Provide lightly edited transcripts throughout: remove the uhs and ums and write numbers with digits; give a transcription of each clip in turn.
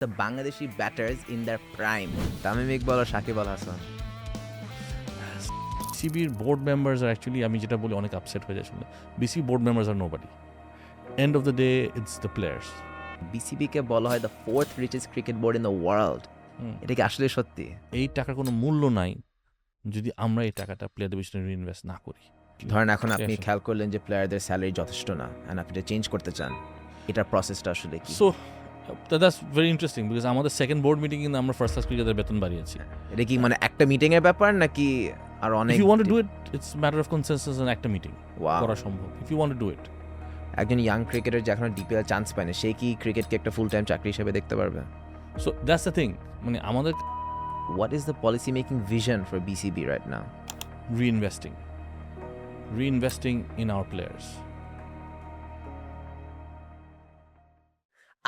the Bangladeshi batters in their prime. Tamim Iqbal or Shakib Al Hasan? BCB's board members are actually, আমি যেটা বলি অনেক upset হয়ে যায় শুনলে BCB board members are nobody. End of the day, it's the players. BCB কে বলা হয় the fourth richest cricket board in the world. এটা কি আসলে সত্যি? এই টাকার কোনো মূল্য নাই যদি আমরা এই টাকাটা প্লেয়ারদের পিছনে রিইনভেস্ট না করি। ধরেন এখন আপনি Yes. খেয়াল করলেন যে প্লেয়ারদের স্যালারি যথেষ্ট না এন্ড আপনি এটা চেঞ্জ করতে চান, এটার প্রসেসটা আসলে কি? So that's very interesting because আমাদের সেকেন্ড বোর্ড মিটিং কিন্তু আমরা ফার্স্ট ক্লাস ক্রিকেটারদের বেতন বাড়িয়েছি। এটা কি মানে একটা মিটিং এর ব্যাপার নাকি আর অনেক? If you want to do it, it's a matter of consensus and একটা মিটিং Wow. করা সম্ভব। If you want to do it. একজন ইয়াং ক্রিকেটার যে এখনো ডিপিএল চান্স পায়নি, সে কি ক্রিকেটকে একটা ফুল টাইম চাকরি হিসেবে দেখতে পারবে? So that's the thing. মানে আমাদের What is the policy making vision for BCB right now? reinvesting in our players.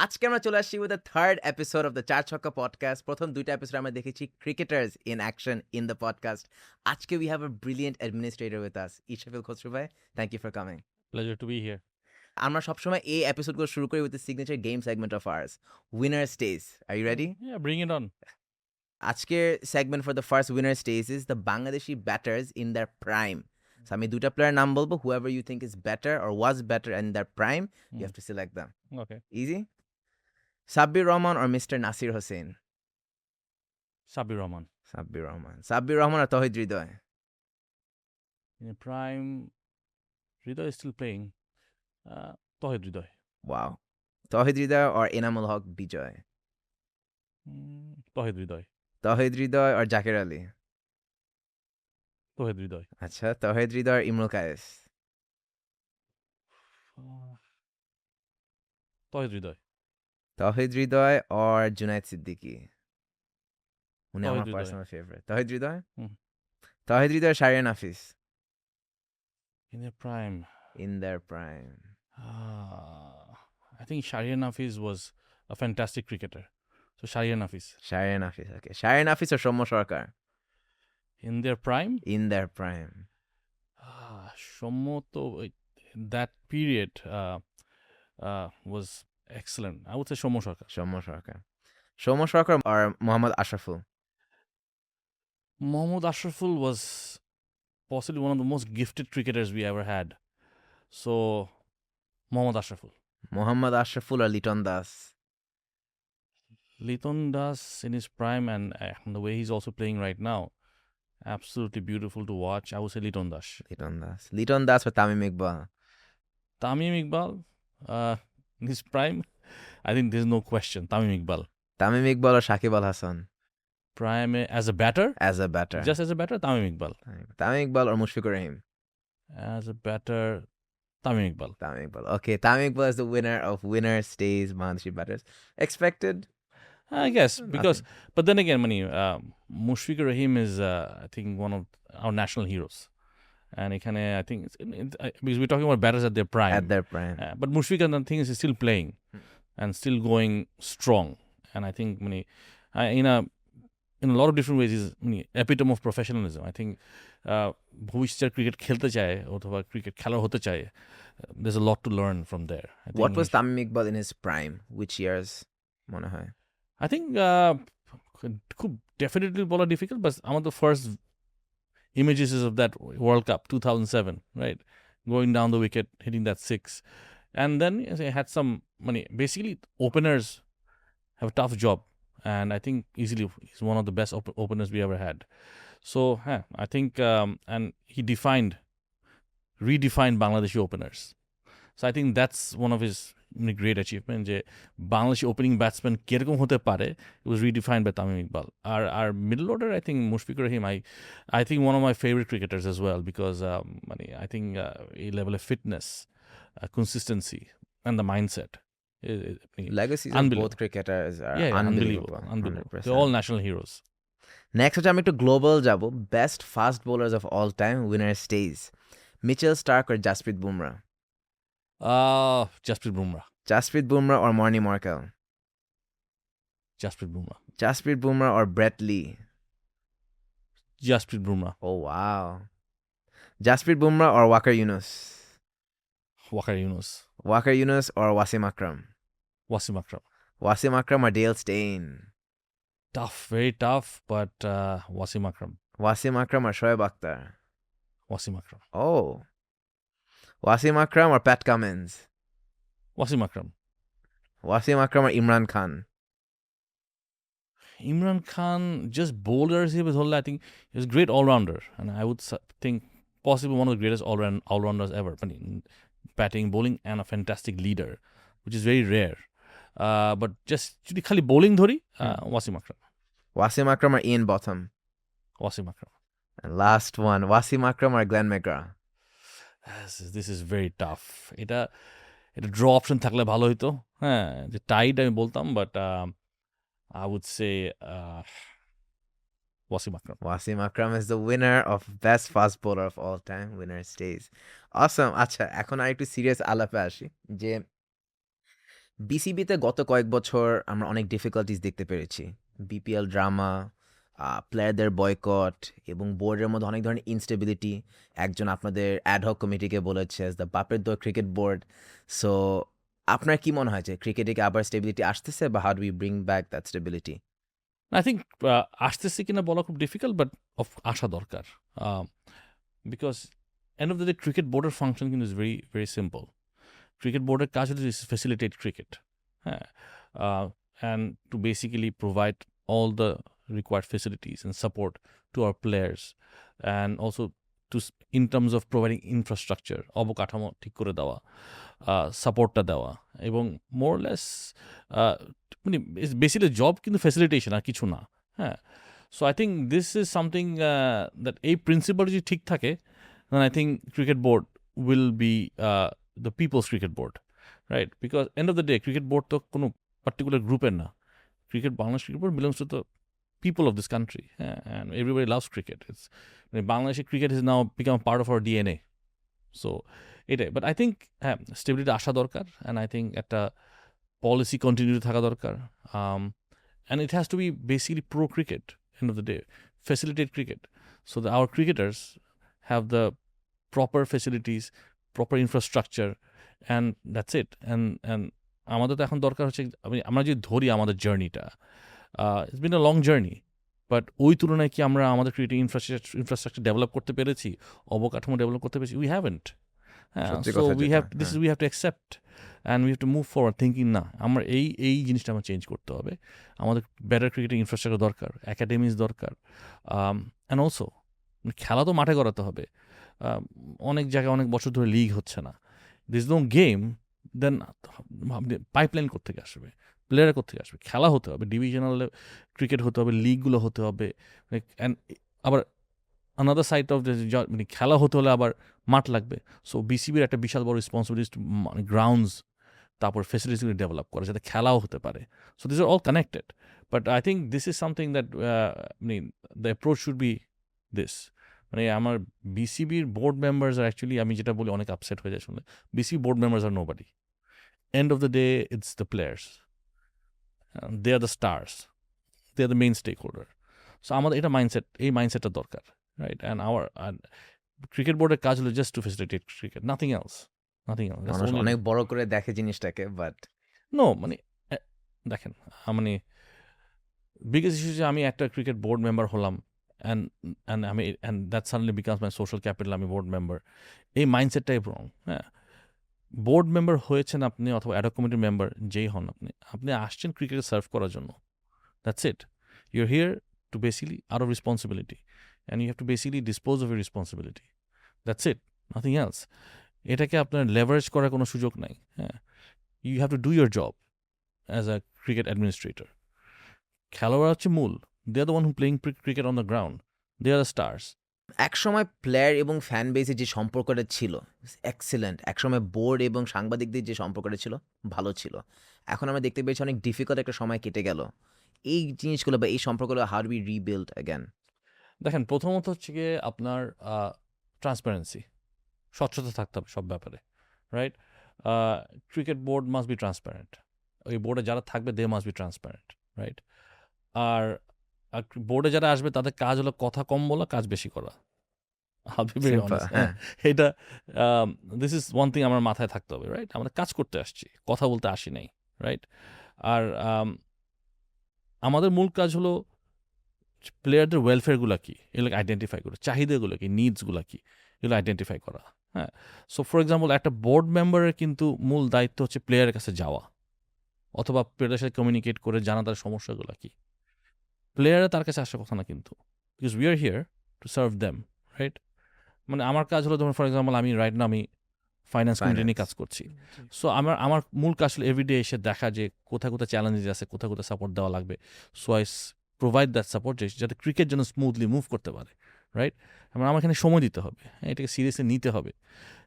আজকে আমরা চলে আসছি with the third episode of the Char Chhakka podcast. প্রথম দুইটা এপিসোড আমরা দেখেছি cricketers in action in the podcast. আজকে we have a brilliant administrator with us, Ishrafil Khasru ভাই। Thank you for coming. Pleasure to be here. আমরা সবসময় এই এপিসোডগুলো শুরু করি with the signature game segment of ours, winner stage. Are you ready? Yeah, bring it on. আজকের segment for the first winner stage is the Bangladeshi batters in their prime. So আমি দুটা player নাম বলবো, whoever you think is better or was better in their prime, you have to select them. Okay. Easy? Sabbir Rahman or mister Nasir Hossain? Sabir Rahman. Sabbir Rahman. Sabbir Rahman R Tohid Hriday? In a prime, Hriday is still playing. Tohid Hriday. Wow. Tohid Hriday or Enamul Haque Bijoy? Tohid Hriday. Tohid Hriday or Jaker Ali? Tohid Hriday. আচ্ছা, তহিদ Hriday or Imrul Kayes? Tohid Hriday. Tohid Hriday or Junaid Siddique? উনি আমার Towhid Hridoy. Personal favourite. Towhid Hridoy? Hmm. Towhid Hridoy, Shahriar Nafees? In a prime. In their prime. I think Shahriar Nafis was a fantastic cricketer. So Shahriar Nafis. Shahriar Nafis, okay. Shahriar Nafis or Soumya Sarkar? In their prime, in their prime. Shommo to that period was excellent. I would say Shommo Sarkar. Soumya Sarkar. Soumya Sarkar or Mohammad Ashraful? Mohammad Ashraful was possibly one of the most gifted cricketers we ever had. So, Mohammad Ashraful. Mohammad Ashraful or Liton Das? Liton Das in his prime and the way he's also playing right now, absolutely beautiful to watch. I would say Liton Das. Liton Das. Liton Das or Tamim Iqbal? Tamim Iqbal, in his prime, I think there's no question. Tamim Iqbal. Tamim Iqbal or Shakib Al Hasan? Prime as a batter, as a batter. just as a batter, Tamim Iqbal. Tamim Iqbal or Mushfiqur Rahim? As a batter, Tamim Iqbal. Tamim Iqbal. Okay, Tamim Iqbal is the winner of Winner Stays Bangladeshi Batters. Expected? I guess because, Nothing. but then again, Mushfiqur Rahim is, I think, one of our national heroes, and I think because we're talking about batters at their prime. At their prime. But Mushfiqur, the thing is still playing and still going strong, and I think in a lot of different ways is epitome of professionalism. I think ভবিষ্যতের cricket খেলতে চায় অথবা cricket খেলার হতে চায়, there's a lot to learn from there. I think What was Tamim Iqbal in his prime? Which years মনে হয়? I think খুব definitely বলা difficult, but আমাদের first images is of that World Cup 2007, right? Going down the wicket, hitting that six. And then he had some basically openers have a tough job. And I think easily he's one of the best openers we ever had. So I think and he redefined Bangladeshi openers. So I think that's one of his great achievement. যে Bangladeshi opening batsman কিরকম হতে পারে, it was redefined by Tamim Iqbal. Our middle order, I think Mushfiqur Rahim, I think one of my favorite cricketers as well because I think a level of fitness, consistency, and the mindset. Legacies of Unbelievable. both cricketers are Unbelievable. 100%. They're all national heroes. Next হচ্ছে আমি একটু global যাব। Best fast bowlers of all time, winner stage. Mitchell Starc or Jasprit Bumrah? Jasprit Bumrah. Jasprit Bumrah or Morne Morkel? Jasprit Bumrah. Jasprit Bumrah or Brett Lee? Jasprit Bumrah. Oh wow. Jasprit Bumrah or Waqar Younis? Wakar Yunus. Waqar Younis or Wasim Akram? Wasim Akram. Wasim Akram or Dale Steyn? Tough, very tough, but Wasim Akram. Wasim Akram or Shoaib Akhtar? Wasim Akram. Oh. Wasim Akram or Pat Cummins? Wasim Akram. Wasim Akram or Imran Khan? Imran Khan, just bowler হিসেবে ধরলে, I think he was a great all-rounder, and I would think possibly one of the greatest all-rounders ever. I mean, batting, bowling, and a fantastic leader, which is very rare. But just যদি খালি bowling ধরি, Wasim Akram. Wasim Akram or Ian Botham? Wasim Akram. And last one, Wasim Akram or Glenn McGrath? This is very tough. এটা draw option থাকলে ভালো হইতো, হ্যাঁ, যে tied আমি বলতাম, but I would say Wasim Akram. Wasim Akram is the winner of best fast bowler of all time. Winner stays. Awesome. আচ্ছা, এখন আর একটু সিরিয়াস আলাপে আসি যে বিসিবিতে গত কয়েক বছর আমরা অনেক ডিফিকাল্টিস দেখতে পেরেছি। বিপিএল ড্রামা, প্লেয়ারদের বয়কট এবং বোর্ডের মধ্যে অনেক ধরনের ইনস্টেবিলিটি। একজন আপনাদের অ্যাডহক কমিটিকে বলেছে দ্য বাপের দোয়া ক্রিকেট বোর্ড। সো আপনার কি মনে হয় যে ক্রিকেটে কি আবার স্টেবিলিটি আসতেছে, বা how do we bring back that stability? I think আসতেছে কিনা বলা খুব ডিফিকাল্ট, বাট আসা দরকার, because end of the day cricket বোর্ডের ফাংশন কিন্তু is very very simple. Cricket বোর্ডের কাজ হচ্ছে ফেসিলিটেট ক্রিকেট, হ্যাঁ, and to basically provide all the required facilities and support to our players, and also to in terms of providing infrastructure, অবকাঠামো ঠিক করে দেওয়া, সাপোর্টটা দেওয়া, এবং মোরলেস মানে বেসিক্যালি জব কিন্তু ফ্যাসিলিটেশন, আর কিছু না, হ্যাঁ। So I think this is something that এই প্রিন্সিপাল যদি ঠিক থাকে, then I think cricket board will be the people's cricket board, right? Because end of the day cricket board তো কোনো পার্টিকুলার গ্রুপের না। Bangladesh cricket board belongs to the people of this country, and everybody loves cricket. It's Bangladesh cricket has now become part of our DNA. So এটাই, but I think হ্যাঁ stability আসা দরকার, and I think একটা policy continue থাকা দরকার, and it has to be basically pro cricket, end of the day facilitate cricket, so that our cricketers have the proper facilities, proper infrastructure, and that's it. And আমাদের তো এখন দরকার হচ্ছে, আমরা যদি ধরি আমাদের জার্নিটা, it's been a long journey, but ওই তুলনায় কি আমরা আমাদের ক্রিকেটিং ইনফ্রাস্ট্রাকচার ডেভেলপ করতে পেরেছি, অবকাঠামো ডেভেলপ করতে পেরেছি? We haven't. So we have we have to accept, and we have to move forward thinking না আমরা এই জিনিসটা আমরা চেঞ্জ করতে হবে, আমাদের বেটার ক্রিকেটিং ইনফ্রাস্ট্রাকচার দরকার, একাডেমিজ দরকার, অ্যান্ড অলসো খেলা তো মাঠে করাতে হবে। অনেক জায়গায় অনেক বছর ধরে লিগ হচ্ছে না, this no game, then pipeline কোত্থেকে আসবে, প্লেয়ার কোত্থেকে আসবে? খেলা হতে হবে, ডিভিশনাল ক্রিকেট হতে হবে, লিগগুলো হতে হবে, অ্যান্ড আবার আনাদার সাইড অফ মানে খেলা হতে হলে আবার মাঠ লাগবে। সো বিসিবির একটা বিশাল বড় রেসপন্সিবিলিটি মানে গ্রাউন্ডস, তারপর ফেসিলিটিসগুলি ডেভেলপ করা যাতে খেলাও হতে পারে। So this are all connected, but I think this is something that মানে the approach should be this. মানে আমার বিসিবির বোর্ড মেম্বার্স আর অ্যাকচুয়ালি, আমি যেটা বলি অনেক আপসেট হয়ে যায় শুনলে, BCB board members are nobody. End of the day it's the players, they are the stars, they are the main stake holder. So আমাদের এটা মাইন্ডসেট, এই মাইন্ডসেটটা দরকার, রাইট? অ্যান্ড ক্রিকেট বোর্ডের কাজ হলো just two facilitate cricket, nothing else. অনেক বড় করে দেখে জিনিসটাকে, বাট নো, মানে দেখেন, মানে বিগেস্ট ইস্যু যে আমি একটা ক্রিকেট বোর্ড মেম্বার হলাম, and that suddenly becomes my social capital, আমি বোর্ড মেম্বার, এই মাইন্ডসেটটাই রং। হ্যাঁ, বোর্ড মেম্বার হয়েছেন আপনি, অথবা অ্যাডহক কমিটির মেম্বার যেই হন আপনি আসছেন ক্রিকেটে সার্ভ করার জন্য, that's it. You are here to basically out of responsibility, and you have to basically dispose of your responsibility. That's it, nothing else. এটাকে আপনার লেভারেজ করার কোনো সুযোগ নাই। হ্যাঁ, you have to do your job as a cricket administrator. খেলোয়াড় হচ্ছে মূল, they are the one who playing cricket on the ground, they are the stars. একসময় প্লেয়ার এবং ফ্যান বেসে যে সম্পর্কটা ছিল এক্সিলেন্ট, একসময় বোর্ড এবং সাংবাদিকদের যে সম্পর্কটা ছিল ভালো ছিল। এখন আমরা দেখতে পেয়েছি অনেক ডিফিকাল্ট একটা সময় কেটে গেল। এই জিনিসগুলো বা এই সম্পর্কগুলো how do we rebuild again? দেখেন, প্রথমত হচ্ছে গিয়ে আপনার ট্রান্সপারেন্সি, স্বচ্ছতা থাকতে হবে সব ব্যাপারে, right? Cricket board must be transparent, ওই বোর্ডে যারা থাকবে they must be transparent, right? আর বোর্ডে যারা আসবে তাদের কাজ হলো কথা কম বলা, কাজ বেশি করা। এটা দিস ইজ ওয়ান থিং আমার মাথায় থাকতে হবে, রাইট? আমাদের কাজ করতে আসছি, কথা বলতে আসি নাই, রাইট? আর আমাদের মূল কাজ হলো প্লেয়ারদের ওয়েলফেয়ারগুলো কি, এগুলোকে আইডেন্টিফাই করা, চাহিদাগুলো কি, নিডসগুলো কি, এগুলো আইডেন্টিফাই করা। হ্যাঁ, সো ফর এক্সাম্পল একটা বোর্ড মেম্বারের কিন্তু মূল দায়িত্ব হচ্ছে প্লেয়ারের কাছে যাওয়া অথবা প্লেয়ারের সাথে কমিউনিকেট করে জানা তার সমস্যাগুলো কি। প্লেয়াররা তার কাছে আসার কথা না কিন্তু, because we are here to serve them, right? মানে আমার কাজ হলো, ধরুন ফর এক্সাম্পল আমি রাইট না আমি ফাইন্যান্স কমিটি নিয়ে কাজ করছি। সো আমার মূল কাজ হলো এভরিডে এসে দেখা যে কোথায় কোথায় চ্যালেঞ্জেস আছে, কোথায় কোথায় সাপোর্ট দেওয়া লাগবে। So I provide that support যাতে ক্রিকেট যেন স্মুথলি মুভ করতে পারে, রাইট? আমার এখানে সময় দিতে হবে, এটাকে সিরিয়াসলি নিতে হবে।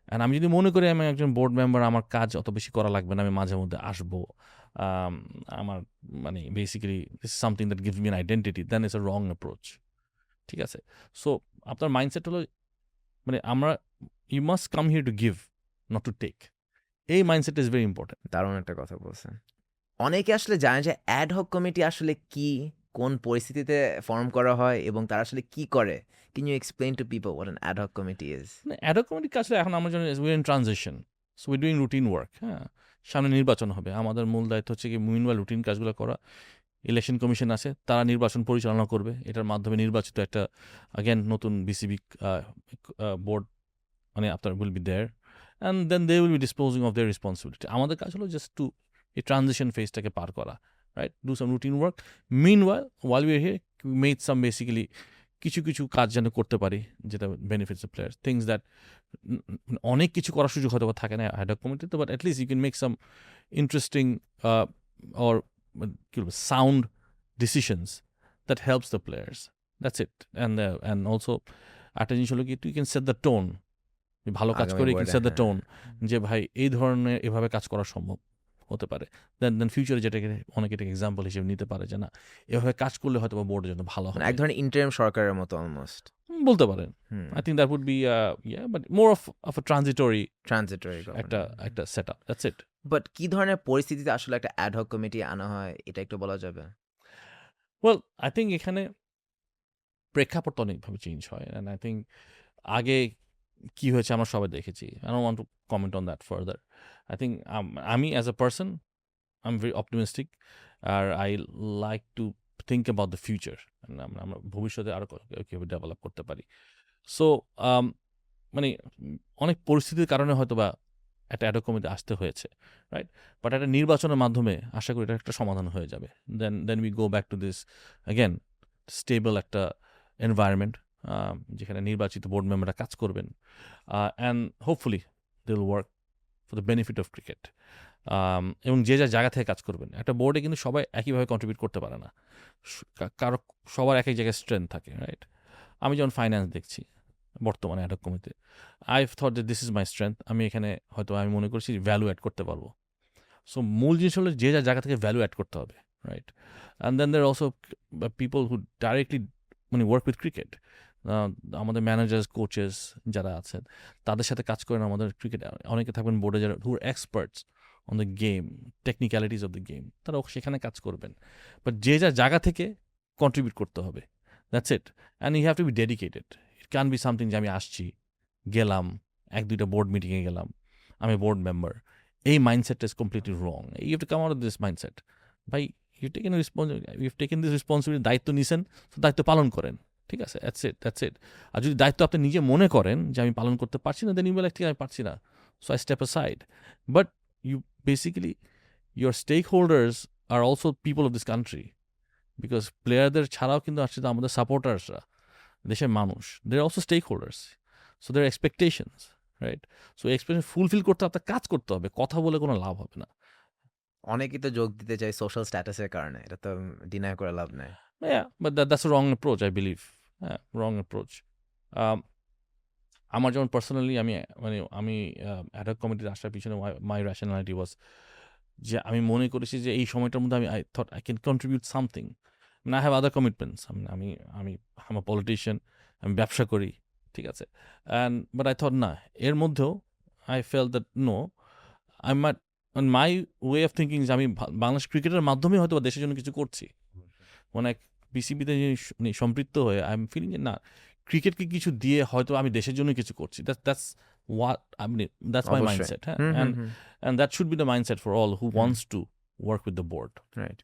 অ্যান্ড আমি যদি মনে করি আমি একজন বোর্ড মেম্বার, আমার কাজ অত বেশি করা লাগবে না, আমি মাঝে মধ্যে আসবো, আমার মানে basically this is something that gives me an identity, then it's a wrong approach. ঠিক আছে? সো আপনার মাইন্ডসেট হলো মানে আমরা you must come here to give, not to take. এই মাইন্ডসেট ইজ ভেরি ইম্পর্টেন্ট। দারুণ একটা কথা বলছেন। অনেকে আসলে জানে যে অ্যাড হক কমিটি আসলে কি, কোন পরিস্থিতিতে ফর্ম করা হয় এবং তারা আসলে কি করে। Can you explain to people what an ad hoc committee is? মানে অ্যাডহক কমিটির কাজ এখন আমার জন্য we in transition, so we doing routine work. হ্যাঁ, সামনে নির্বাচন হবে, আমাদের মূল দায়িত্ব হচ্ছে কি মিনওয়াইল রুটিন কাজগুলো করা। ইলেকশন কমিশন আছে, তারা নির্বাচন পরিচালনা করবে, এটার মাধ্যমে নির্বাচিত একটা আগেন নতুন বিসিবি বোর্ড মানে আপনার will be there, and then they will be disposing of their responsibility. আমাদের কাজ হলো জাস্ট টু এই ট্রানজিশন ফেজটাকে পার করা, right? Do some routine work. While we are here made some basically কিছু কিছু কাজ যেন করতে পারি যেটা benefits the players, things that অনেক কিছু করার সুযোগ হয়তো বা থাকে না অ্যাডহক কমিটিতে, but at least you can make some interesting or কি বলবো sound decisions that helps the players. That's it. And also একটা জিনিস হলো কি তুই ক্যান সেট দ্য টোন, ভালো কাজ আগামী করে ক্যান বোর্ডে, সেট দ্য হ্যাঁ। টোন যে ভাই এই ধরনের এভাবে কাজ করা সম্ভব হতে পারে। দেন ফিউচারে যেটাকে অনেকে এটাকে এক্সাম্পল হিসেবে নিতে পারে যে না এভাবে কাজ করলে হয়তো বা বোর্ডের জন্য ভালো মানে হবে, এক ধরনের ইন্টারিম সরকারের মতো অলমোস্ট। বলতে পারেন। Hmm, I think that would be but more of a transitory transitory একটা setup, that's it. But কি ধরনের পরিস্থিতিতে আসলে একটা অ্যাড হক কমিটি আনা হয় এটা একটু বলা যাবে? ওয়েল আই থিঙ্ক এখানে প্রেক্ষাপট অনেকভাবে চেঞ্জ হয়, অ্যান্ড আই থিঙ্ক আগে কি হয়েছে আমরা সবাই দেখেছি। I don't want to comment on that further. I think আমি as a person I am very optimistic, আর I like to think about the future. আমরা ভবিষ্যতে আরও কীভাবে ডেভেলপ করতে পারি। সো মানে অনেক পরিস্থিতির কারণে হয়তো বা একটা অ্যাডহক কমিটি আসতে হয়েছে, রাইট? বাট একটা নির্বাচনের মাধ্যমে আশা করি এটা একটা সমাধান হয়ে যাবে। Then we go back to this again stable একটা এনভায়রনমেন্ট যেখানে নির্বাচিত বোর্ড মেম্বাররা কাজ করবেন, and hopefully they will work for the benefit of cricket. এবং যে যার জায়গা থেকে কাজ করবেন। একটা বোর্ডে কিন্তু সবাই একইভাবে কন্ট্রিবিউট করতে পারে না, কারো সবার এক এক জায়গায় স্ট্রেংথ থাকে, রাইট? আমি যেমন ফাইন্যান্স দেখছি বর্তমানে অ্যাডহক কমিটিতে, আই থট যে দিস ইজ মাই স্ট্রেংথ, আমি এখানে হয়তো আমি মনে করছি ভ্যালু অ্যাড করতে পারবো। সো মূল জিনিস হলো যে যার জায়গা থেকে ভ্যালু অ্যাড করতে হবে, right? And then there also people who directly মানে ওয়ার্ক উইথ ক্রিকেট, আমাদের ম্যানেজার্স কোচেস যারা আছেন তাদের সাথে কাজ করেন আমাদের ক্রিকেট, অনেকে থাকবেন বোর্ডে যারা who are experts on the game, technicalities of the game, তারা সেখানে কাজ করবেন। বাট যে যার জায়গা থেকে কন্ট্রিবিউট করতে হবে, that's it. And you have to be dedicated. It can be something যে আমি আসছি, গেলাম, এক দুইটা বোর্ড মিটিংয়ে গেলাম, আমি বোর্ড মেম্বার, এই মাইন্ডসেটটা is completely wrong. You have to come out of this mindset. ভাই ইউ টেকেন দিস রেসপন্সিবিলিটি, দায়িত্ব নিছেন, তো দায়িত্ব পালন করেন, ঠিক আছে? That's it. আর যদি দায়িত্ব আপনি নিজে মনে করেন যে আমি পালন করতে পারছি না, দেন ইউ বলে ঠিক আমি পারছি না, so I step aside. But you basically your stakeholders are also people of this country, because প্লেয়ারদের ছাড়াও কিন্তু আসছে তো আমাদের সাপোর্টার্সরা, দেশের মানুষ, they are also stakeholders. So their expectations, right? So expectation fulfil করতে আপনার কাজ করতে হবে, কথা বলে কোনো লাভ হবে না। অনেকেই তো যোগ দিতে চায় সোশ্যাল স্ট্যাটাসের কারণে। এটা তো ডিনাই করে লাভ নাই। Yeah, but that's a wrong approach, I believe. Yeah, wrong approach. আমার যেমন পার্সোনালি আমি অ্যাডহক কমিটির আসার পিছনে মাই রেশনালিটি ওয়াজ যে আমি মনে করেছি যে এই সময়টার মধ্যে I thought I can contribute something. I have other commitments, আমি আমি আম আ পলিটিশিয়ান, আমি ব্যবসা করি, ঠিক আছে? বাট আই থট না, এর মধ্যেও I fell that no, I might my way of thinking যে আমি বাংলাদেশ ক্রিকেটের মাধ্যমে হয়তো দেশের জন্য কিছু করছি, মানে বিসিবিতে সম্পৃক্ত হয়ে আই এম ফিলিং যে না, ক্রিকেটকে কিছু দিয়ে হয়তো আমি দেশের জন্য কিছু করছি। দ্যাটস হোয়াট দ্যাটস মাই অবশ্যই। মাইন্ডসেট, হ্যাঁ? Hmm, hmm, and hmm. That should be the mindset for all who wants to work with the board. Right.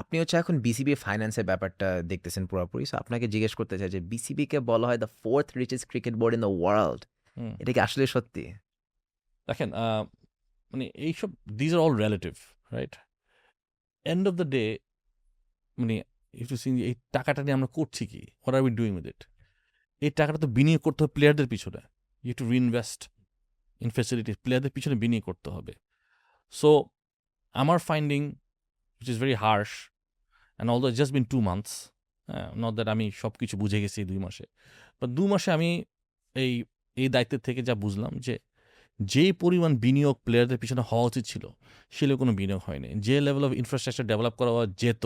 আপনি হচ্ছে এখন বিসিবি ফাইন্যান্সের ব্যাপারটা দেখতেছেন পুরোপুরি। সো আপনাকে জিজ্ঞেস করতে চাই যে বিসিবিকে বলা হয় the 4th richest cricket board in the world. Hmm. এটা কি আসলে সত্যি? দেখেন মানে এইসব these are all relative, right? End of the day মানে একটু এই টাকাটা নিয়ে আমরা করছি কি? What are we doing with it? এই টাকাটা তো বিনিয়োগ করতে হবে প্লেয়ারদের পিছনে। You have to reinvest in facilities. প্লেয়ারদের পিছনে বিনিয়োগ করতে হবে। সো আমার finding which is very harsh and although it's just been 2 months, not that আমি সব কিছু বুঝে গেছি 2 মাসে। বাট 2 মাসে আমি এই দায়িত্বের থেকে যা বুঝলাম যে পরিমাণ বিনিয়োগ প্লেয়ারদের পিছনে হওয়া উচিত ছিল, সে কোনো বিনিয়োগ হয়নি। যে লেভেল অফ ইনফ্রাস্ট্রাকচার ডেভেলপ করা যেত,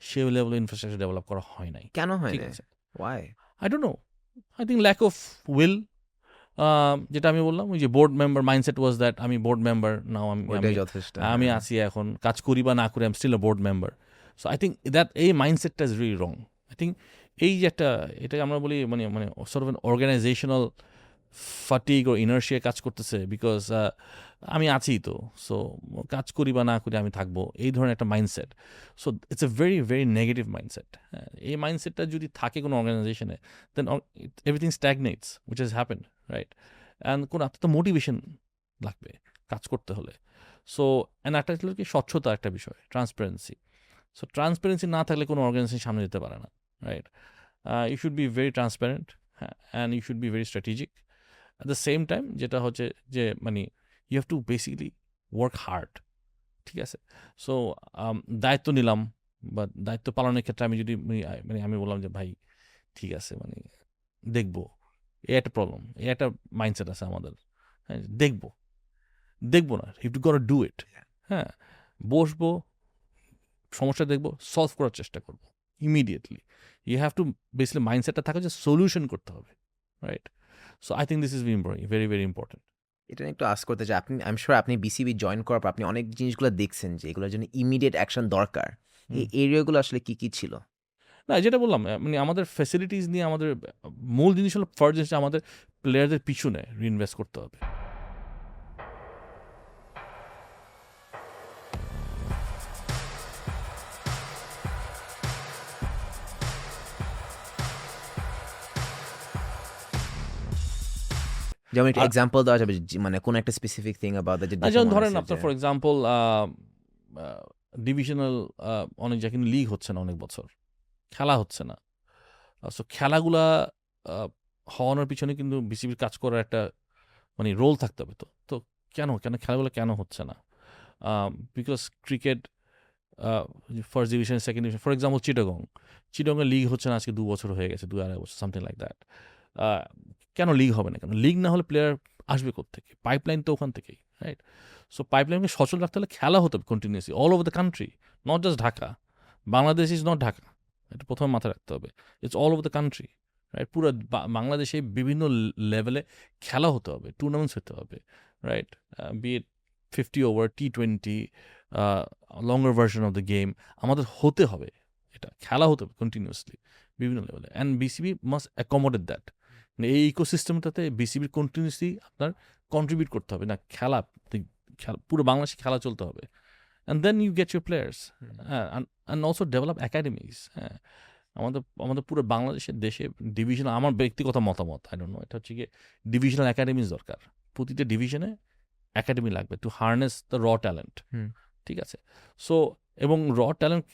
সে লেভেল অফ ইনফ্রাস্ট্রাকচার ডেভেলপ করা হয় নাই। কেন হয় ঠিক না? আছে? Why? I don't know. I think lack of will. যেটা আমি বললাম ওই যে board member mindset was that আমি বোর্ড মেম্বার নাও ওইটাই যথেষ্ট। আমি হ্যাঁ। আছি এখন কাজ করি বা না করি I am still a board member so I think that এই মাইন্ডসেটটা is really wrong I think এই যে একটা এটাকে আমরা বলি মানে মানে সর্ট অফ অর্গানাইজেশনাল ফাটিগ ও ইনার্শিয়া কাজ করতেছে বিকজ আমি আছি তো সো কাজ করি বা না করি আমি থাকবো এই ধরনের একটা mindset so it's a very very negative mindset এই মাইন্ডসেটটা যদি থাকে কোনো অর্গানাইজেশনে then everything stagnates which has happen right and কোনো আপনার তো মোটিভেশন লাগবে কাজ করতে হলে সো অ্যান্ড একটা ছিল কি স্বচ্ছতা একটা বিষয় ট্রান্সপারেন্সি সো ট্রান্সপারেন্সি না থাকলে কোনো অর্গানাইজেশন সামনে যেতে পারে না right you should be very transparent হ্যাঁ and you should be very strategic at the same time যেটা হচ্ছে যে মানে you have to basically work hard ঠিক আছে সো দায়িত্ব নিলাম বা দায়িত্ব পালনের ক্ষেত্রে আমি যদি মানে আমি বললাম যে ভাই ঠিক আছে মানে দেখবো এই একটা প্রবলেম এই একটা মাইন্ডসেট আছে আমাদের হ্যাঁ দেখবো না you to got do it হ্যাঁ বসবো সমস্যা দেখবো সলভ করার চেষ্টা করবো immediately you have to basically মাইন্ডসেটটা থাকে যে সলিউশন করতে হবে right so I think this is very very important এটা নিয়ে একটু আস্ক করতে চাই। আপনি আই এম সিউর আপনি বিসিবি জয়েন করার পর আপনি অনেক জিনিসগুলো দেখছেন যে এগুলোর জন্য ইমিডিয়েট অ্যাকশন দরকার। এই এরিয়াগুলো আসলে কি, কি ছিল? না যেটা বললাম মানে আমাদের ফ্যাসিলিটিস নিয়ে আমাদের মূল জিনিস হলো ফার্স্ট জিনিস আমাদের প্লেয়ারদের পিছনে রিইনভেস্ট করতে হবে যেমন একটা আর- এক্সাম্পল দেওয়া যাবে মানে কোন একটা স্পেসিফিক থিং অ্যাবাউট দ্যাট না যেমন ধরেন আপনার ফর এক্সাম্পল ডিভিশনাল অনেক জায়গায় কিন্তু লিগ হচ্ছে না অনেক বছর খেলা হচ্ছে না সো খেলাগুলা হওয়ানোর পিছনে কিন্তু বিসিবির কাজ করার একটা মানে রোল থাকতে হবে তো তো কেন খেলাগুলো কেন হচ্ছে না because cricket first division second division for example চিটাগংয়ের লিগ হচ্ছে না আজকে 2 বছর হয়ে গেছে 2-2.5 বছর সামথিং লাইক দ্যাট কেন লিগ হবে না কেন লিগ না হলে প্লেয়ার আসবে কোত্থেকে পাইপলাইন তো ওখান থেকেই রাইট সো পাইপলাইনকে সচল রাখতে হলে খেলা হতে হবে continuously all over the country not just Dhaka Bangladesh is not Dhaka এটা প্রথমে মাথায় রাখতে হবে it's all over the country right পুরো বাংলাদেশে বিভিন্ন লেভেলে খেলা হতে হবে টুর্নামেন্টস হতে হবে right be it 50 over T20 longer version of the game আমাদের হতে হবে এটা খেলা হতে হবে কন্টিনিউসলি বিভিন্ন লেভেলে and BCB must accommodate that মানে এই ইকোসিস্টেমটাতে বিসিবির কন্টিনিউসলি আপনার কন্ট্রিবিউট করতে হবে না খেলা পুরো বাংলাদেশে খেলা চলতে হবে and then you get your players and also develop academies হ্যাঁ আমাদের পুরো বাংলাদেশের দেশে ডিভিশনাল আমার ব্যক্তিগত মতামত আই ডোন্ট নো এটা হচ্ছে গিয়ে ডিভিশনাল একাডেমিজ দরকার প্রতিটা ডিভিশনে একাডেমি লাগবে টু হার্নেস দ্য র ট্যালেন্ট ঠিক আছে সো এবং র ট্যালেন্ট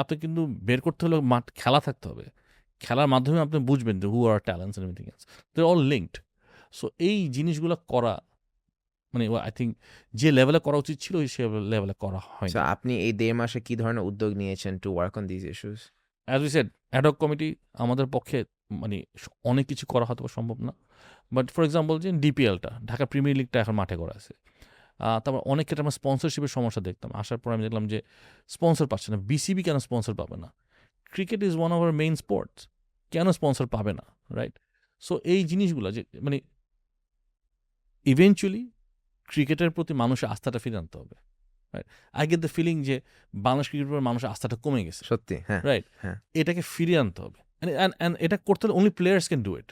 আপনি কিন্তু বের করতে হলে মাঠ খেলা থাকতে হবে খেলার মাধ্যমে আপনি বুঝবেন যে who are talents and everything else they all linked so এই জিনিসগুলো করা মানে আই থিঙ্ক যে লেভেলে করা উচিত ছিল সে লেভেলে করা হয় সো আপনি এই 1.5 মাসে কি ধরনের উদ্যোগ নিয়েছেন to work on this issues? As we said ad hoc committee আমাদের পক্ষে মানে অনেক কিছু করা হয়তো সম্ভব না বাট ফর এক্সাম্পল যে ডিপিএলটা ঢাকা প্রিমিয়ার লিগটা এখন মাঠে করা আছে তারপর অনেক ক্ষেত্রে আমরা স্পন্সরশিপের সমস্যা দেখতাম আসার পর আমি দেখলাম যে স্পন্সর পাচ্ছে না বিসিবি কেন স্পন্সর পাবে না cricket is one of our main sports কেন স্পন্সর পাবে না রাইট সো এই জিনিসগুলো যে মানে ইভেনচুয়ালি ক্রিকেটের প্রতি মানুষের আস্থাটা ফিরে আনতে হবে right I get the feeling যে বাংলাদেশ ক্রিকেটের উপর মানুষের আস্থাটা কমে গেছে সত্যি হ্যাঁ রাইট হ্যাঁ। এটাকে ফিরিয়ে আনতে হবে অ্যান্ড এটা করতে হলে only players can do it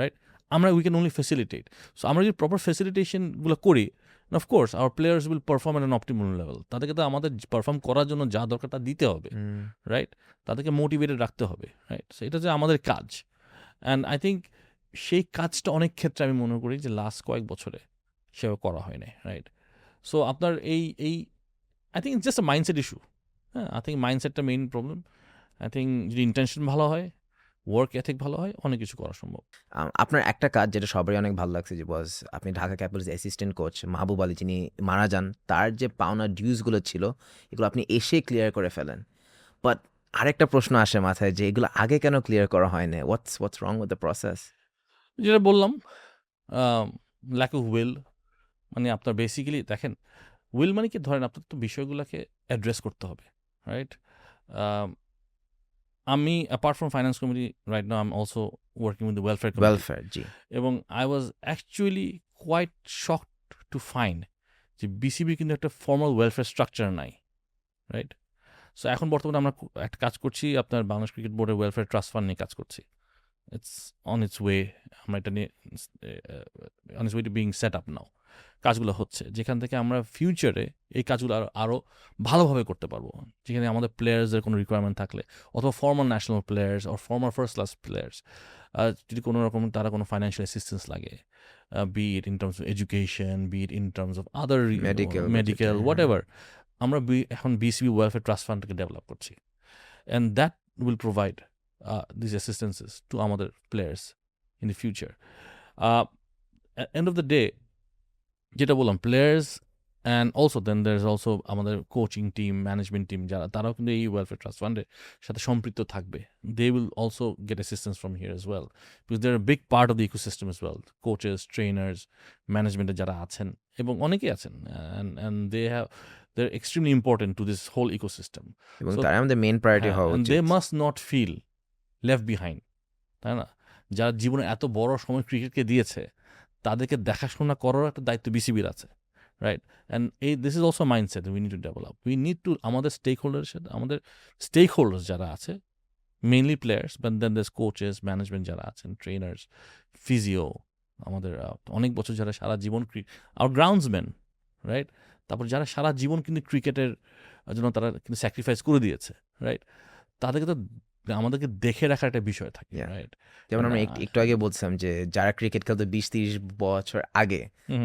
right আমরা we can only facilitate so আমরা যদি প্রপার ফেসিলিটেশনগুলো করি And of course, our players will perform at an optimal level. তাদেরকে তো আমাদের পারফর্ম করার জন্য যা দরকার তা দিতে হবে, রাইট? তাদেরকে মোটিভেটেড রাখতে হবে, রাইট? সো এটা যে আমাদের কাজ। অ্যান্ড আই থিঙ্ক সেই কাজটা অনেক ক্ষেত্রে আমি মনে করি যে লাস্ট কয়েক বছরে সেভাবে করা হয় নাই, রাইট? সো আপনার এই I think it's just a mindset issue. হ্যাঁ, আই থিঙ্ক মাইন্ডসেটটা মেইন প্রবলেম। আই থিঙ্ক যদি ইন্টেনশন ভালো হয়, ওয়ার্ক এথিক ভালো হয়, অনেক কিছু করা সম্ভব। আপনার একটা কাজ যেটা সবারই অনেক ভালো লাগছে যে ওয়াজ আপনি ঢাকা ক্যাপিটালস অ্যাসিস্ট্যান্ট কোচ মাহবুব আলী যিনি মারা যান, তার যে পাওনা ডিউজগুলো ছিল এগুলো আপনি এসে ক্লিয়ার করে ফেলেন। বাট আরেকটা প্রশ্ন আসে মাথায় যে এগুলো আগে কেন ক্লিয়ার করা হয় না? হোয়াটস রং উইথ দ্য প্রসেস? যেটা বললাম, ল্যাক অফ উইল। মানে আপনার বেসিক্যালি দেখেন, উইল মানে কি, ধরেন আপনার তো বিষয়গুলোকে অ্যাড্রেস করতে হবে, রাইট? আমি apart from finance committee right now I am also working with the welfare committee, welfare, জি। এবং I was actually quite shocked to find যে বিসিবি কিন্তু একটা ফর্মাল ওয়েলফেয়ার স্ট্রাকচার নাই, রাইট? সো এখন বর্তমানে আমরা একটা কাজ করছি, আপনার বাংলাদেশ ক্রিকেট বোর্ডের ওয়েলফেয়ার ট্রাস্ট ফান্ড নিয়ে কাজ করছি। ইটস অন ইটস ওয়ে, আমরা এটা নিয়ে on its way to being set up নাও। কাজগুলো হচ্ছে যেখান থেকে আমরা ফিউচারে এই কাজগুলো আরও ভালোভাবে করতে পারবো, যেখানে আমাদের প্লেয়ার্সদের কোনো রিকোয়ারমেন্ট থাকলে, অথবা former national players or former first class players, যদি কোনো রকম তারা কোনো ফাইন্যান্সিয়াল অ্যাসিস্ট্যান্স লাগে, be it in terms of education, be it in terms of other medical whatever, আমরা এখন বিসিবি ওয়েলফেয়ার ট্রাস্ট ফান্ডকে ডেভেলপ করছি, and that will provide this assistances to আমাদের players in the future. End of the day যেটা বললাম, players and also then there is also আমাদের coaching team, management team, যারা তারাও কিন্তু এই ওয়েলফেয়ার ট্রাস্ট ফান্ডের সাথে সম্পৃক্ত থাকবে। They will also get assistance from here as well, because they are big part of the ecosystem as well. Coaches, trainers, ম্যানেজমেন্টে যারা আছেন, এবং অনেকেই আছেন, and they have they are extremely important to this whole ecosystem. এবং তারা আমাদের main priority হওয়া দে উচিত। Must not feel left behind, তাই না? যারা জীবনে এত বড় সময় ক্রিকেটকে দিয়েছে, তাদেরকে দেখাশোনা করার একটা দায়িত্ব বিসিবির আছে, right? And this is also mindset we need to develop. We need to আমাদের স্টেক হোল্ডার্স যারা আছে, মেইনলি প্লেয়ার্স, বাট দেন দেস কোচেস, ম্যানেজমেন্ট যারা আছেন, ট্রেনার্স, ফিজিও, আমাদের অনেক বছর যারা সারা জীবন আওয়ার গ্রাউন্ডসম্যান, রাইট? তারপর যারা সারা জীবন কিন্তু ক্রিকেটের জন্য তারা কিন্তু স্যাক্রিফাইস করে দিয়েছে, রাইট? তাদেরকে তো আমাদেরকে দেখে রাখার একটা বিষয় থাকে, রাইট? যেমন আমরা একটু আগে বলছিলাম যে যারা ক্রিকেট খেলতো 20-30 বছর আগে,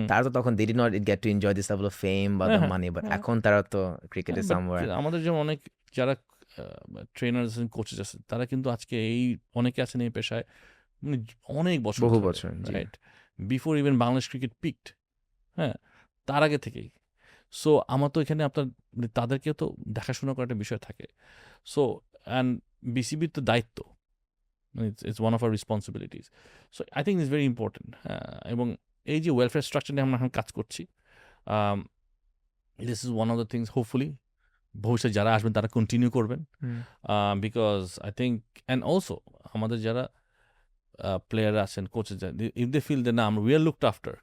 তারা তো তখন they did not get to enjoy this level of fame বা the money, but এখন তারা তো ক্রিকেটে somewhere। আমাদের যেমন অনেক যারা ট্রেনার্স এন্ড কোচেস আছে, তারা কিন্তু আজকে এই অনেকে আছেন এই পেশায় মানে অনেক বছর, বহু বছর, right? Before even Bangladesh cricket peaked, হ্যাঁ, তার আগে থেকেই। সো আমার তো এখানে আপনার তাদেরকেও তো দেখাশোনা করার একটা বিষয় থাকে। সো অ্যান্ড বিসিবির তো দায়িত্ব, it's one of our responsibilities. So I think it's very important. এবং এই যে ওয়েলফেয়ার স্ট্রাকচার নিয়ে আমরা এখন কাজ করছি, this is one of the things hopefully ভবিষ্যতে যারা আসবেন তারা কন্টিনিউ করবেন, because I think and also আমাদের যারা প্লেয়ার আছেন, coaches, if they feel the না আমরা we are looked after,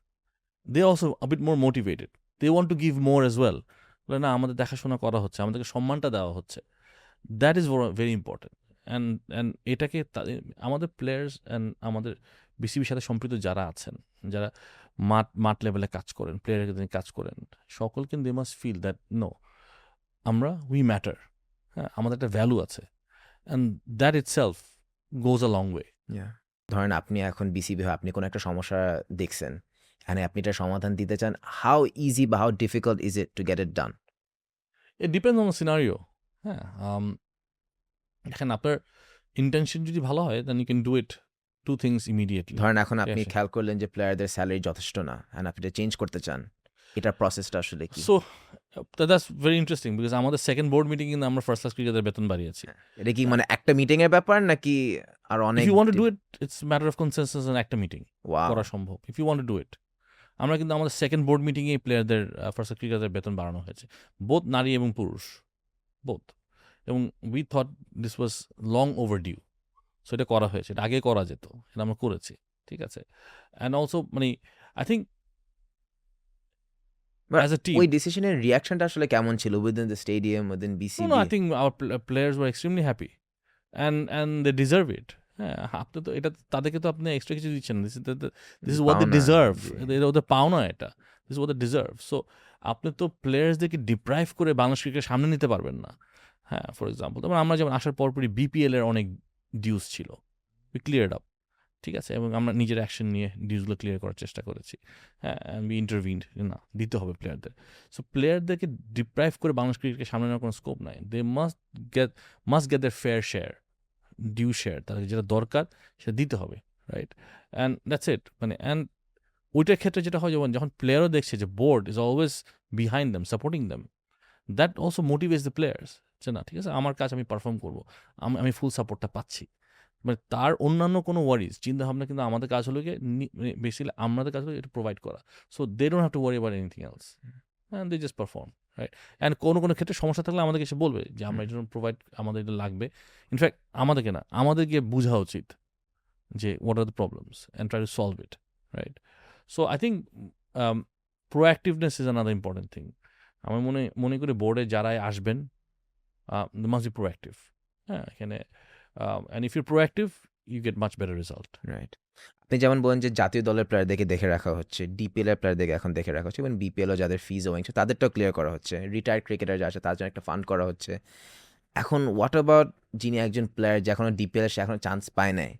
they also a bit more motivated, they want to give more as well. বলে না, আমাদের দেখাশোনা করা হচ্ছে, আমাদেরকে সম্মানটা দেওয়া হচ্ছে, that is very important. And এটাকে আমাদের প্লেয়ার্স অ্যান্ড আমাদের বিসিবির সাথে সম্পৃক্ত যারা আছেন, যারা মাঠ লেভেলে কাজ করেন, প্লেয়ারের কাজ করেন, সকল কিন্তু they must feel that no, আমরা উই ম্যাটার, হ্যাঁ, আমাদের একটা ভ্যালু আছে, and that itself goes a long way. ধরেন আপনি এখন বিসিবি হয়ে আপনি কোনো একটা সমস্যা দেখছেন, এখানে আপনি এটার সমাধান দিতে চান, হাউ ইজি বা how difficult is it to get it done? It depends on the scenario. হ্যাঁ, দেখেন আপনার ইন্টেনশন যদি ভালো হয় then you can do it two things immediately. ধরেন এখন আপনি খেয়াল করলেন যে প্লেয়ারদের স্যালারি যথেষ্ট না, অ্যান্ড আপনি এটা চেঞ্জ করতে চান, এটার প্রসেসটা আসলে কি? So that's very interesting, because আমাদের সেকেন্ড বোর্ড মিটিং কিন্তু আমরা ফার্স্ট ক্লাস ক্রিকেটারদের বেতন বাড়িয়েছি। এটা কি মানে একটা মিটিং এর ব্যাপার নাকি আর অনেক? If you want to do it, it's matter of consensus, end একটা মিটিং Wow. করা সম্ভব। If you want to do it, আমরা কিন্তু আমাদের সেকেন্ড বোর্ড মিটিংয়ে প্লেয়ারদের ফার্স্ট ক্লাস ক্রিকেটারদের বেতন বাড়ানো হয়েছে, বোথ নারী এবং পুরুষ, বোথ। এবং we thought this was long overdue, so এটা করা হয়েছে, এটা আগে করা যেত, এটা আমরা করেছি, ঠিক আছে? অ্যান্ড অলসো মানে I think as a team, ওই ডিসিশনের রিঅ্যাকশনটা আসলে কেমন ছিল within the stadium, within BCB? no, I think our players were extremely happy, and they deserve it. হ্যাঁ, আপনি তো এটা তাদেরকে তো আপনি এক্সট্রা কিছু দিচ্ছেন না। দিস ইজ হোয়াট দে পাওনা ডিজার্ভ। জি। এটা ওদের পাওনা এটা। This is what they deserve. So আপনি তো প্লেয়ার্সদেরকে ডিপ্রাইভ করে বাংলাদেশ ক্রিকেটের সামনে নিতে পারবেন না। হ্যাঁ, ফর এক্সাম্পল যেমন আমরা যেমন আসার পরপরই বিপিএল এর অনেক ডিউস ছিল। We cleared up. ঠিক আছে? এবং আমরা নিজের অ্যাকশন নিয়ে ডিউসগুলো ক্লিয়ার করার চেষ্টা করেছি। হ্যাঁ, উই ইন্টারভিনড না দিতে হবে প্লেয়ারদের। সো প্লেয়ারদেরকে ডিপ্রাইভ করে বাংলাদেশ ক্রিকেটকে সামনে নেওয়ার কোনো স্কোপ নাই। They must get their fair share, due share. তাদের যেটা দরকার সেটা দিতে হবে, রাইট? অ্যান্ড দ্যাটস ইট। মানে অ্যান্ড ওইটার ক্ষেত্রে যেটা হয় যখন প্লেয়ারও দেখছে যে board is always behind them, supporting them, that also motivates the players যে না ঠিক আছে আমার কাজ আমি পারফর্ম করবো, আমি ফুল সাপোর্টটা পাচ্ছি। মানে তার অন্যান্য কোনো ওয়ারিজ চিন্তা ভাবনা কিন্তু আমাদের কাজ হলো গিয়ে বেসিক্যালি আমাদের কাজ হলো এটা প্রোভাইড করা। So they don't have to worry about anything else, and they just perform, right? And কোনো ক্ষেত্রে সমস্যা থাকলে আমাদেরকে এসে বলবে যে আমরা এটা প্রোভাইড, আমাদের এটা লাগবে। ইনফ্যাক্ট আমাদেরকে না, আমাদেরকে বোঝা উচিত যে what are the problems and try to solve it, right? So I think proactiveness is another important thing. আমি মনে করি বোর্ডে যারাই আসবেন মাস্ট বি প্রোঅ্যাক্টিভ। হ্যাঁ, এখানে and if you proactive you get much better result. Right. আপনি যেমন বলেন যে জাতীয় দলের প্লেয়ারদেরকে দেখে রাখা হচ্ছে, ডিপিএল এর প্লেয়ারদেরকে এখন দেখে রাখা হচ্ছে এবং বিপিএলও যাদের ফিজ ওয়িং তাদেরটাও ক্লিয়ার করা হচ্ছে। রিটায়ার্ড ক্রিকেটার যা আছে তার জন্য একটা ফান্ড করা হচ্ছে। এখন হোয়াট অ্যাবাউট যিনি একজন প্লেয়ার যে এখনো ডিপিএল সে এখনো চান্স পায় নাই,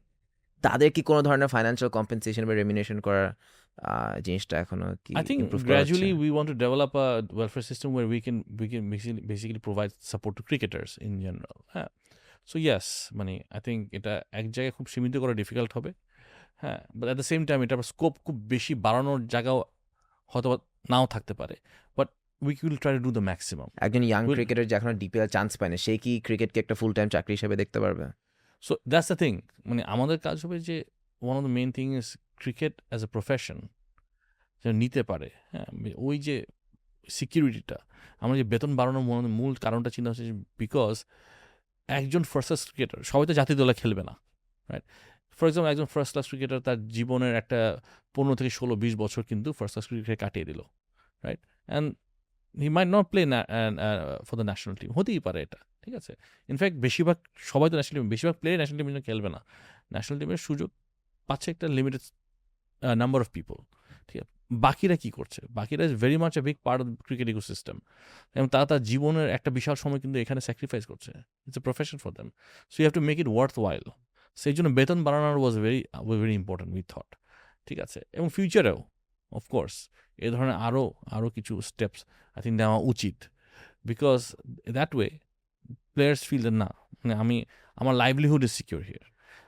তাদের কি কোনো ধরনের ফাইন্যান্সিয়াল কম্পেনসেশন বা রেমিনেশন করার জিনিসটা এখনো কি I think ইমপ্রুভ করা হচ্ছে? gradually we want to develop a welfare system where we can basically provide support to cricketers in general. হ্যাঁ, সো ইয়েস, মানে আই থিঙ্ক এটা এক জায়গায় খুব সীমিত করা ডিফিকাল্ট হবে। হ্যাঁ, but at the same time এটার স্কোপ খুব বেশি বাড়ানোর জায়গাও হয়তো নাও থাকতে পারে, but we will try to do the maximum. একজন ইয়াং উইল ক্রিকেটার যে এখনো ডিপিএল চান্স পায় না, সে কি ক্রিকেটকে একটা ফুল টাইম চাকরি হিসেবে দেখতে পারবে? So that's the thing. মানে আমাদের কাজ হবে যে one of the main thing is cricket as a profession যেন নিতে পারে। হ্যাঁ, ওই যে সিকিউরিটিটা, আমরা যে বেতন বাড়ানোর মূল কারণটা চিন্তা হচ্ছে বিকজ একজন ফার্স্ট ক্লাস ক্রিকেটার সবাই তো জাতীয় দলে খেলবে না, রাইট? ফর এক্সাম্পল একজন ফার্স্ট ক্লাস ক্রিকেটার তার জীবনের একটা 15 থেকে 16-20 বছর কিন্তু ফার্স্ট ক্লাস ক্রিকেটে কাটিয়ে দিল, right? And he might not play for the national team, হতেই পারে এটা, ঠিক আছে? ইনফ্যাক্ট বেশিরভাগ সবাই তো ন্যাশনাল টিম, বেশিরভাগ প্লেয়ার ন্যাশনাল টিমের জন্য খেলবে না। ন্যাশনাল টিমের সুযোগ পাচ্ছে একটা লিমিটেড নাম্বার অফ পিপল, ঠিক আছে? বাকিরা কি করছে? বাকিরা is very much a big part of cricket ecosystem এবং তারা তার জীবনের একটা বিশাল সময় কিন্তু এখানে স্যাক্রিফাইস করছে। It's a profession for them, so you have to make it worthwhile. সেই জন্য বেতন বাড়ানোর was very important we thought, ঠিক আছে? এবং ফিউচারেও অফকোর্স এ ধরনের আরও কিছু স্টেপস আই থিঙ্ক নেওয়া উচিত, because that way players feel that না, মানে আমার লাইভলিহুড ইজ সিকিউর হিয়ার।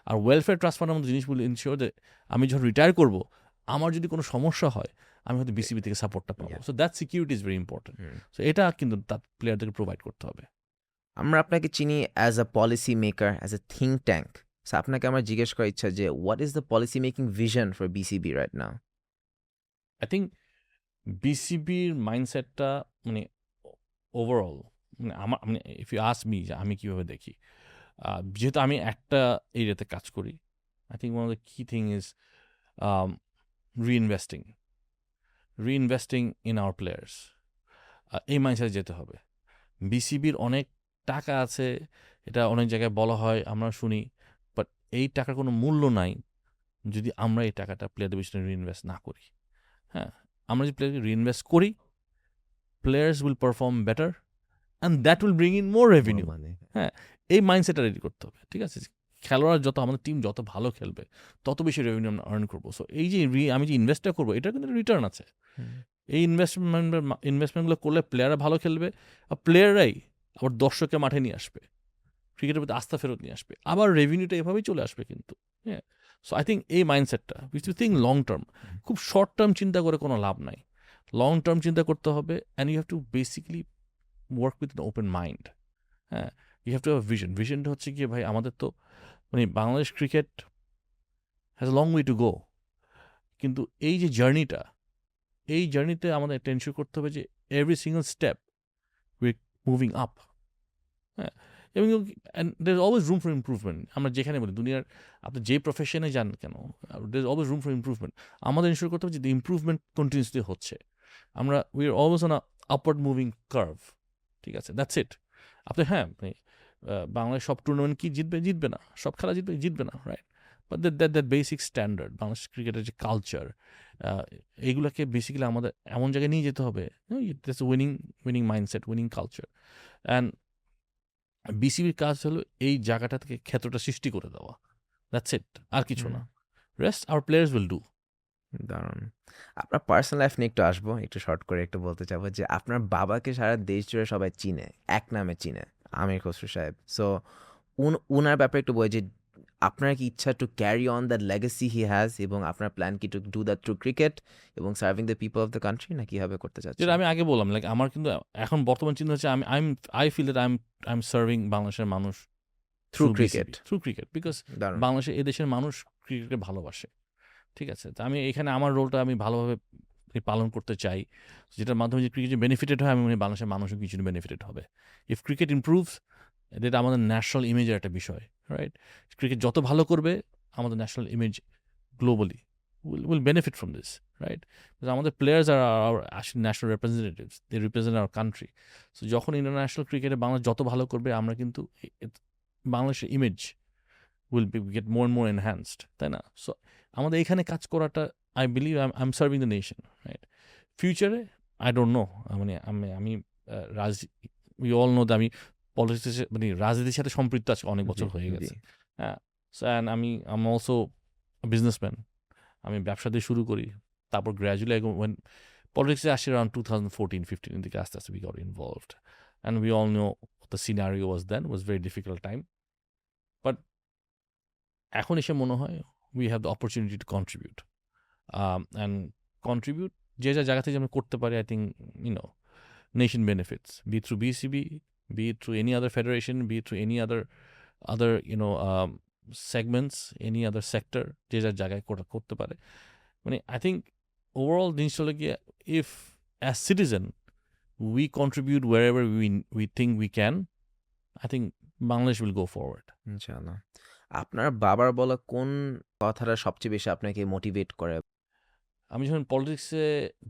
আর ওয়েলফেয়ার ট্রাস্ট ফান্ডের মতো জিনিসগুলো ইনশিওর যে আমি যখন রিটায়ার করবো আমার যদি কোনো সমস্যা হয় আমি হয়তো বিসিবি থেকে সাপোর্টটা পাবো। Yeah. So that security is very important. Hmm. So এটা কিন্তু তার প্লেয়ারদেরকে প্রোভাইড করতে হবে। আমরা আপনাকে চিনি as a policy maker, as a think tank. So আপনাকে আমার জিজ্ঞেস করার ইচ্ছা যে what is the policy making vision for BCB right now? I think বিসিবির মাইন্ডসেটটা মানে ওভারঅল মানে মানে ইফ ইউ আস্ক মি যে আমি কীভাবে দেখি, যেহেতু আমি একটা এরিয়াতে কাজ করি, I think one of the key thing is reinvesting in our players. এই মাইন্ডসেটে যেতে হবে। বিসিবির অনেক টাকা আছে, এটা অনেক জায়গায় বলা হয় আমরা শুনি, বাট এই টাকার কোনো মূল্য নাই যদি আমরা এই টাকাটা প্লেয়ারদের পিছনে রিইনভেস্ট না করি। হ্যাঁ, আমরা যদি প্লেয়ারকে রিইনভেস্ট করি, players will perform better and that will bring in more revenue. হ্যাঁ, এই মাইন্ডসেটটা রেডি করতে হবে, ঠিক আছে? খেলোয়াড় যত, আমাদের টিম যত ভালো খেলবে তত বেশি রেভিনিউ আমরা আর্ন করবো। সো এই যে আমি যে ইনভেস্টটা করবো এটার কিন্তু রিটার্ন আছে। এই ইনভেস্টমেন্টগুলো করলে প্লেয়াররা ভালো খেলবে, আর প্লেয়াররাই আবার দর্শককে মাঠে নিয়ে আসবে, ক্রিকেটের প্রতি আস্থা ফেরত নিয়ে আসবে, আবার রেভিনিউটা এভাবেই চলে আসবে কিন্তু। হ্যাঁ, সো আই থিঙ্ক এই মাইন্ডসেটটা which you think long term, খুব শর্ট টার্ম চিন্তা করে কোনো লাভ নাই, লং টার্ম চিন্তা করতে হবে। And you have to basically work with an open mind. হ্যাঁ, ইউ হ্যাভ টু হ্যাভ ভিশনটা হচ্ছে গিয়ে ভাই আমাদের তো মানে Bangladesh cricket has a long way to go, কিন্তু এই যে জার্নিতে আমাদের একটা এনশিওর করতে হবে যে every single step we moving up. হ্যাঁ, এবং there is always room for improvement. আমরা যেখানে বলি দুনিয়ার আপনি যে প্রফেশনে যান কেন, there is always room for improvement. আমাদের এনশিওর করতে হবে যে ইম্প্রুভমেন্ট কন্টিনিউসলি হচ্ছে, we are always on a upward moving curve, ঠিক আছে? That's it. আপনি হ্যাঁ বাংলাদেশ সব টুর্নামেন্ট কি জিতবে না, সব খেলা জিতবে না, right? But that basic standard Bangladesh ক্রিকেটের যে কালচার, এইগুলোকে বেসিক্যালি আমাদের এমন জায়গায় নিয়ে যেতে হবে, winning mindset, winning culture. And বিসিবির কাজ হলো এই জায়গাটা থেকে ক্ষেত্রটা সৃষ্টি করে দেওয়া, দ্যাটস ইট, আর কিছু না। Rest our players will do. দারুণ। আপনার পার্সোনাল লাইফ নিয়ে একটু আসবো। একটু শর্ট করে একটু বলতে চাবো যে আপনার বাবাকে সারা দেশ জুড়ে সবাই চিনে। এক নামে চিনে। আমির খসরু সাহেব। সো উনার ব্যাপারে একটু বলি যে আপনার কি ইচ্ছা to carry on that legacy he has এবং আপনার প্ল্যান কি to do that through cricket এবং serving the people of the country, না কিভাবে করতে যেটা চাচ্ছেন? আমি আগে বললাম, লাইক আমার কিন্তু এখন বর্তমান চিন্তা হচ্ছে I feel that I am serving বাংলাদেশের মানুষ through cricket. Through cricket, because দারুণ। বাংলাদেশের এদেশের মানুষ ক্রিকেটকে ভালোবাসে, ঠিক আছে? তো আমি এখানে আমার রোলটা আমি ভালোভাবে পালন করতে চাই, যেটার মাধ্যমে যে ক্রিকেট বেনিফিটেড হয়, আমি মনে হয় বাংলাদেশের মানুষও কিছু বেনিফিটেড হবে। ইফ ক্রিকেট ইমপ্রুভস, এটা আমাদের ন্যাশনাল ইমেজের একটা বিষয়, রাইট? ক্রিকেট যত ভালো করবে, আমাদের national image globally will benefit from this, right? Because আমাদের players are actually national representatives, they represent our country. So যখন ইন্টারন্যাশনাল ক্রিকেটে বাংলাদেশ যত ভালো করবে, আমরা কিন্তু বাংলাদেশের image will get more and more enhanced, তাই না? সো আমাদের এখানে কাজ করাটা, I believe I am serving the nation, right? ফিউচারে আই ডোন্ট নো, মানে আমি উই অল নো, আমি পলিটিক্সে মানে রাজনীতির সাথে সম্পৃক্ত আছে অনেক বছর হয়ে গেছে, হ্যাঁ। সো অ্যান্ড আমি অলসো বিজনেসম্যান। আমি ব্যবসা দিয়ে শুরু করি, তারপর গ্র্যাজুয়ালি ওয়েন পলিটিক্সে আসি around 2014-15 দিকে আস্তে আস্তে we got involved, and we all know the scenario was very difficult time, but এখন এসে মনে হয় we have the opportunity to contribute, and contribute যে জায়গা থেকে আমরা করতে পারি, I think, you know, nation benefits, be it through BCB, be it through any other federation, be it through any other segments, any other sector, যে যার জায়গায় করতে পারে। মানে I think overall জিনিসটা হলো গিয়ে, if as citizen we contribute wherever we think we can, I think Bangladesh will go forward. ইনশাআল্লাহ। আপনার বাবার বলা কোন কথাটা সবচেয়ে বেশি আপনাকে মোটিভেট করে? আমি যখন পলিটিক্সে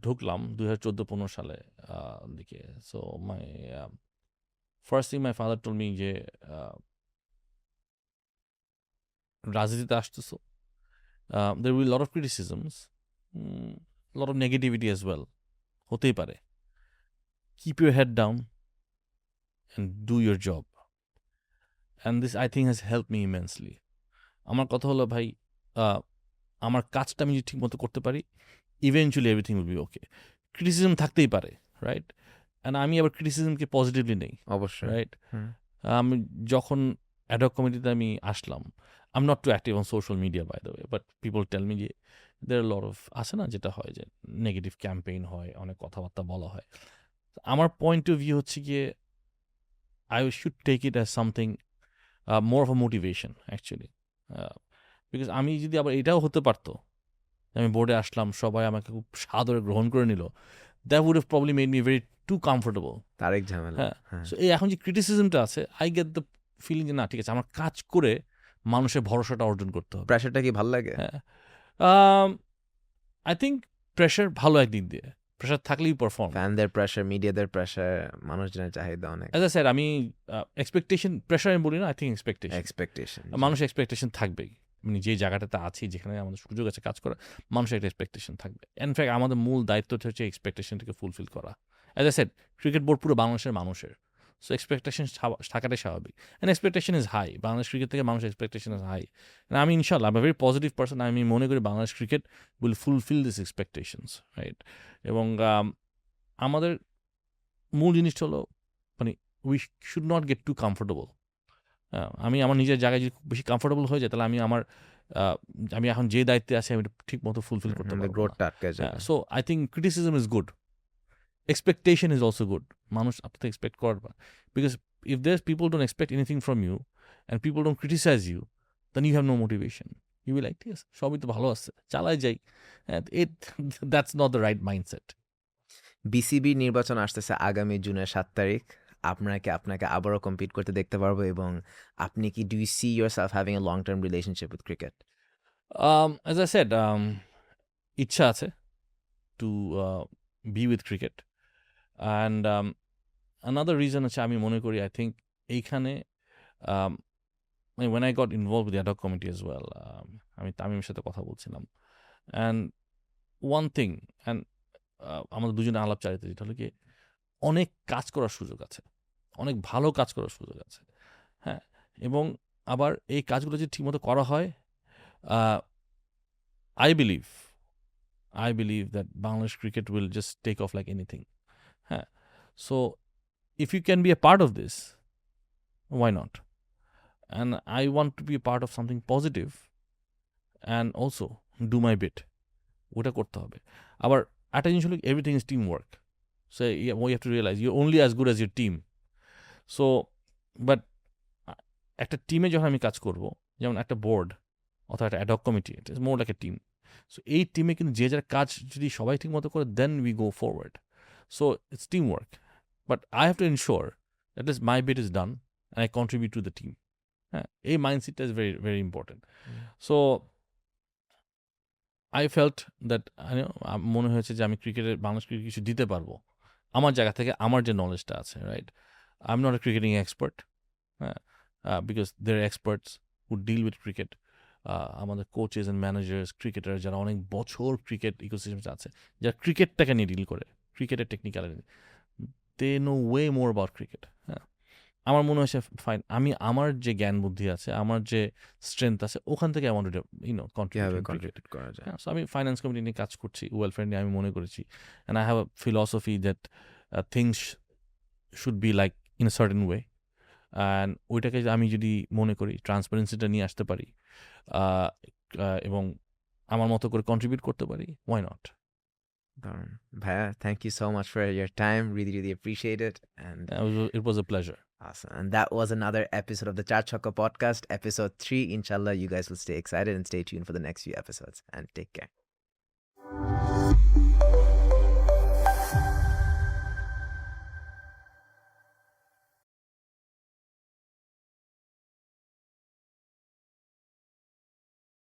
ঢুকলাম 2014-15 সালে দিকে, so my first thing my father told me যে রাজনীতিতে আসতেছো, there will be a lot of criticisms, a lot of negativity as well, হতেই পারে, keep your head down and do your job, and this I think has helped me immensely. আমার কথা হলো ভাই, আমার কাজটা আমি যদি ঠিক মতো করতে পারি, eventually everything will be okay. Criticism থাকতেই পারে, রাইট? অ্যান্ড আমি আবার ক্রিটিসিজমকে পজিটিভলি নেই, অবশ্যই। রাইট? আমি যখন অ্যাডহক কমিটিতে আমি আসলাম, I am not too active on social media by the way, but people tell me যে দের লট অফ আছে না, যেটা হয় যে নেগেটিভ ক্যাম্পেইন হয়, অনেক কথাবার্তা বলা হয়। আমার পয়েন্ট অফ ভিউ হচ্ছে গিয়ে I should take it as something more of a motivation actually, because আমি যদি আবার এটাও হতে পারতো, আমি বোর্ডে আসলাম, সবাই আমাকে খুব সাদরে গ্রহণ করে নিল, that would have probably made me very too comfortable. Tareq ঝামেলা। হ্যাঁ, সো এই এখন যে ক্রিটিসিজমটা আছে, আই গেট দ্য ফিলিং যে না, ঠিক আছে, আমার কাজ করে মানুষের ভরসাটা অর্জন করতে হবে। প্রেশারটা কি ভাল লাগে? হ্যাঁ, আই থিঙ্ক প্রেশার ভালো একদিক দিয়ে, প্রেশার থাকলেই পারফর্ম। ফ্যানদের প্রেশার, মিডিয়াদের প্রেশার, মানুষজনের চাহিদা অনেক। অ্যাজ আই সেড, আমি এক্সপেকটেশন, প্রেশার আমি বলি না, আই থিঙ্ক এক্সপেকটেশন। মানুষের এক্সপেকটেশন থাকবেই, মানে যে জায়গাটাতে আছি, যেখানে আমাদের সুযোগ আছে কাজ করা, মানুষের একটা এক্সপেকটেশন থাকবে। ইনফ্যাক্ট আমাদের মূল দায়িত্বটা হচ্ছে এক্সপেকটেশনটাকে ফুলফিল করা। As I said, cricket board পুরো বাংলাদেশের মানুষের, সো এক্সপেকটেশন থাকাটাই স্বাভাবিক। And expectation is high, Bangladesh cricket থেকে মানুষের এক্সপেকটেশন ইজ হাই। আমি ইনশাল্লাহ I am very positive person, আমি মনে করি Bangladesh cricket will fulfil this expectations, right? এবং আমাদের মূল জিনিসটা হলো, মানে we should not get too comfortable. আমি আমার নিজের জায়গায় যদি খুব বেশি কমফোর্টেবল হয়ে যায়, তাহলে আমি এখন যে দায়িত্বে আছি, আমি ঠিক মতো ফুলফিল করতে পারবো না। গ্রোথটা আটকে যাবে। So I think criticism is good, expectation is also good. মানুষ আপনাকে এক্সপেক্ট করবে, because if there people don't expect anything from you and people don't criticise you, then you have no motivation. You will like, ঠিক আছে, সবই তো ভালো আছে, চালাই যাই। That's not the right mindset. BCB নির্বাচন আসতেছে আগামী জুনের 7 তারিখ। আপনাকে আবারও কম্পিট করতে দেখতে পারবো এবং আপনি কি do you see yourself having a long term relationship with cricket? As I said, ইচ্ছা আছে to be with cricket, and another reason হচ্ছে আমি মনে করি, আই থিঙ্ক এইখানে Um, when I got involved with the ad hoc committee as well, আমি তামিমের সাথে কথা বলছিলাম, and one thing, and আমাদের দুজনে আলাপচারিতা যেটা হলো কি, অনেক কাজ করার সুযোগ আছে, অনেক ভালো কাজ করার সুযোগ আছে, হ্যাঁ, এবং আবার এই কাজগুলো যদি ঠিকমতো করা হয়, I believe that Bangladesh cricket will just take off like anything. হ্যাঁ, so if you can be a part of this, why not? And I want to be a part of something positive and also do my bit. ওটা করতে হবে। আবার একটা জিনিস হলো everything is teamwork. So you have to realize you're only as good as your team. So but একটা টিমে যখন আমি কাজ করব, যেমন একটা বোর্ড অথবা একটা ad hoc committee, it is more like a team. So এই টিমে কিন্তু যে যার কাজ যদি সবাই ঠিক মতো করে, then we go forward. So it's team work, but I have to ensure that is my bit is done and I contribute to the team. হ্যাঁ, এই মাইন্ডসেটটা is very very important. So I felt that, মনে হয়েছে যে আমি ক্রিকেটের, Bangladesh cricket কিছু দিতে পারবো আমার জায়গা থেকে, আমার যে নলেজটা আছে, right? I am not a cricketing expert, হ্যাঁ, because there experts who deal with cricket, আমাদের কোচেস অ্যান্ড ম্যানেজার্স, ক্রিকেটার যারা অনেক বছর ক্রিকেট ইকোসিস্টেমে আছে, যারা ক্রিকেটটাকে নিয়ে ডিল করে, ক্রিকেটের technicality, they know way more about cricket. হ্যাঁ, আমার মনে হয়েছে ফাইন, আমি আমার যে জ্ঞান বুদ্ধি আছে, আমার যে স্ট্রেংথ আছে, ওখান থেকে আমার কিভাবে কন্ট্রিবিউট কন্ট্রিবিউট করা যায়। সো আমি ফাইন্যান্স কমিটি নিয়ে কাজ করছি, ওয়েলফেয়ার নিয়ে আমি মনে করেছি, and I have a philosophy that things should be like in a certain way, and ওইটাকে আমি যদি মনে করি ট্রান্সপারেন্সিটা নিয়ে আসতে পারি, এবং আমার মতো করে কন্ট্রিবিউট করতে পারি, ওয়াই নট? দারুণ ভাইয়া, thank you so much for your time, really really appreciate it, and It was a pleasure. awesome. And that was another episode of the Char Chakka podcast, episode 3. Inshallah, you guys will stay excited and stay tuned for the next few episodes. And take care.